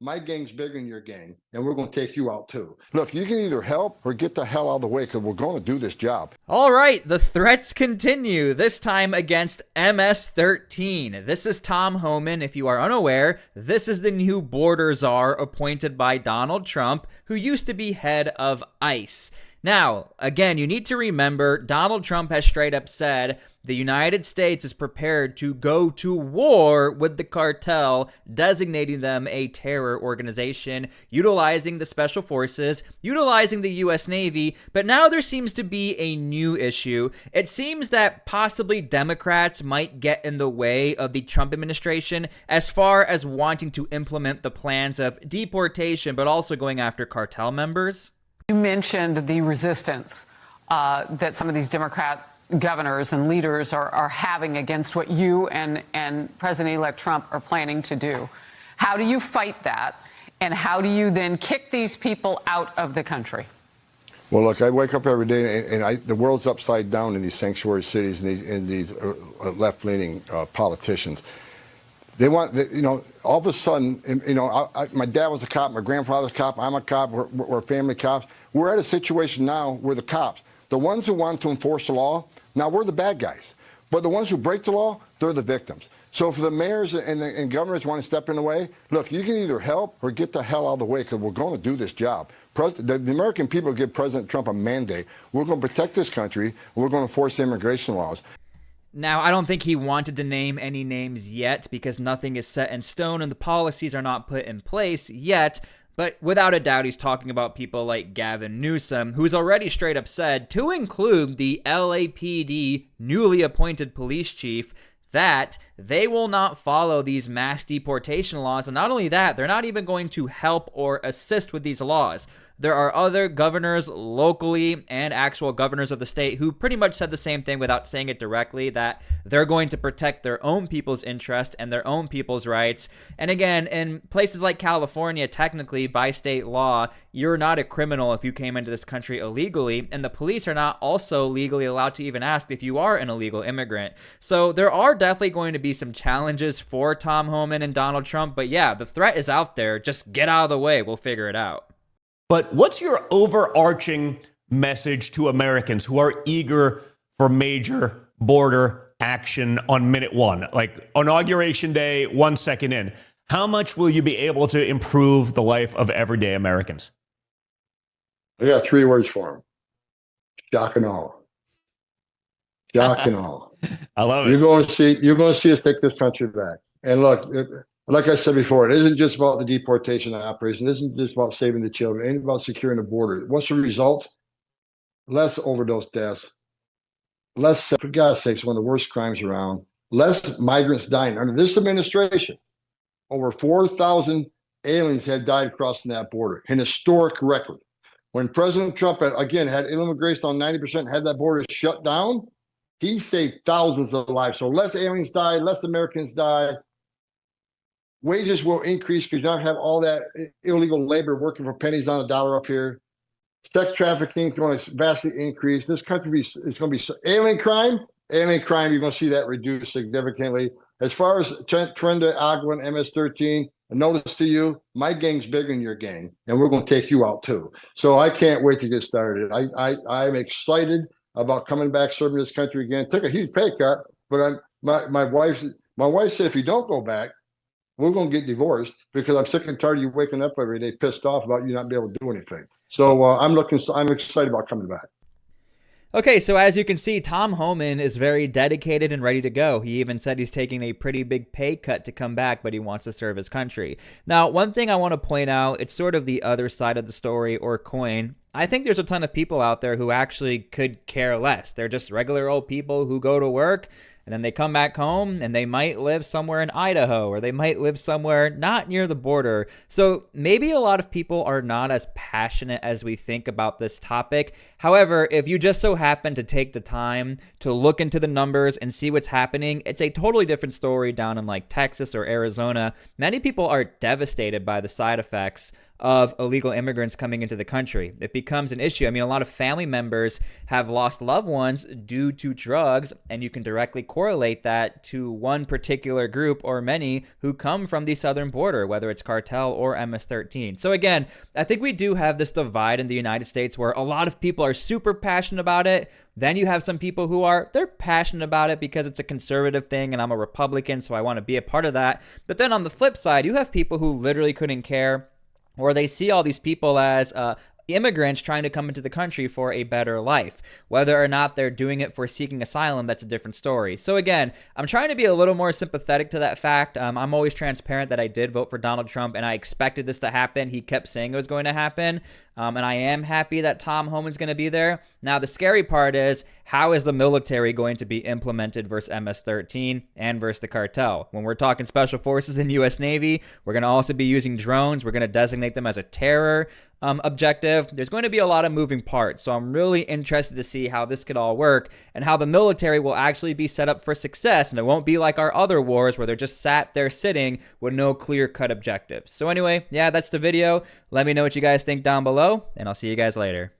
my gang's bigger than your gang, and we're going to take you out too. Look, you can either help or get the hell out of the way because we're going to do this job. All right, the threats continue, this time against MS-13. This is Tom Homan. If you are unaware, this is the new border czar appointed by Donald Trump, who used to be head of ICE. Now, again, you need to remember Donald Trump has straight up said the United States is prepared to go to war with the cartel, designating them a terror organization, utilizing the special forces, utilizing the U.S. Navy. But now there seems to be a new issue. It seems that possibly Democrats might get in the way of the Trump administration as far as wanting to implement the plans of deportation, but also going after cartel members. You mentioned the resistance that some of these Democrat governors and leaders are having against what you and President-elect Trump are planning to do. How do you fight that? And how do you then kick these people out of the country? Well, look, I wake up every day and the world's upside down in these sanctuary cities and these left-leaning politicians. They want, all of a sudden, my dad was a cop, my grandfather's a cop, I'm a cop, we're family cops. We're at a situation now where the cops, the ones who want to enforce the law, now we're the bad guys. But the ones who break the law, they're the victims. So if the mayors and governors want to step in the way, look, you can either help or get the hell out of the way because we're going to do this job. The American people give President Trump a mandate. We're going to protect this country, and we're going to enforce immigration laws. Now, I don't think he wanted to name any names yet because nothing is set in stone and the policies are not put in place yet. But without a doubt, he's talking about people like Gavin Newsom, who's already straight up said, to include the LAPD newly appointed police chief, that they will not follow these mass deportation laws. And not only that, they're not even going to help or assist with these laws. There are other governors locally and actual governors of the state who pretty much said the same thing without saying it directly, that they're going to protect their own people's interest and their own people's rights. And again, in places like California, technically by state law, you're not a criminal if you came into this country illegally, and the police are not also legally allowed to even ask if you are an illegal immigrant. So there are definitely going to be some challenges for Tom Homan and Donald Trump, but yeah, the threat is out there. Just get out of the way. We'll figure it out. But what's your overarching message to Americans who are eager for major border action on minute one, like Inauguration Day, 1 second in? How much will you be able to improve the life of everyday Americans? I got 3 words for them. Shock and awe. Shock and awe. I love it. You're going to see us take this country back. And look, like I said before, it isn't just about the deportation operation. It isn't just about saving the children. It ain't about securing the border. What's the result? Less overdose deaths. Less, for God's sakes, one of the worst crimes around. Less migrants dying. Under this administration, over 4,000 aliens have died crossing that border. An historic record. When President Trump, again, had immigration on 90%, had that border shut down, he saved thousands of lives. So less aliens die, less Americans die. Wages will increase because you don't have all that illegal labor working for pennies on a dollar up here. Sex trafficking is going to vastly increase. This country is going to be alien crime. Alien crime, you're going to see that reduced significantly. As far as Trenda Agua and MS-13, a notice to you, my gang's bigger than your gang, and we're going to take you out too. So I can't wait to get started. I'm excited about coming back serving this country again. Took a huge pay cut, but my wife said if you don't go back, we're going to get divorced because I'm sick and tired of you waking up every day pissed off about you not being able to do anything. So I'm excited about coming back. Okay, so as you can see, Tom Homan is very dedicated and ready to go. He even said he's taking a pretty big pay cut to come back, but he wants to serve his country. Now, one thing I want to point out, it's sort of the other side of the story or coin. I think there's a ton of people out there who actually could care less. They're just regular old people who go to work, and then they come back home and they might live somewhere in Idaho or they might live somewhere not near the border. So maybe a lot of people are not as passionate as we think about this topic. However, if you just so happen to take the time to look into the numbers and see what's happening, it's a totally different story down in like Texas or Arizona. Many people are devastated by the side effects of illegal immigrants coming into the country. It becomes an issue. I mean, a lot of family members have lost loved ones due to drugs, and you can directly correlate that to one particular group or many who come from the southern border, whether it's cartel or MS-13. So again, I think we do have this divide in the United States where a lot of people are super passionate about it. Then you have some people who they're passionate about it because it's a conservative thing and I'm a Republican, so I want to be a part of that. But then on the flip side, you have people who literally couldn't care, or they see all these people as immigrants trying to come into the country for a better life. Whether or not they're doing it for seeking asylum, that's a different story. So again, I'm trying to be a little more sympathetic to that fact. I'm always transparent that I did vote for Donald Trump and I expected this to happen. He kept saying it was going to happen. And I am happy that Tom Homan's going to be there. Now, the scary part is, how is the military going to be implemented versus MS-13 and versus the cartel? When we're talking Special Forces and U.S. Navy, we're going to also be using drones. We're going to designate them as a terror objective. There's going to be a lot of moving parts. So I'm really interested to see how this could all work and how the military will actually be set up for success. And it won't be like our other wars where they're just sat there sitting with no clear-cut objectives. So anyway, yeah, that's the video. Let me know what you guys think down below, and I'll see you guys later.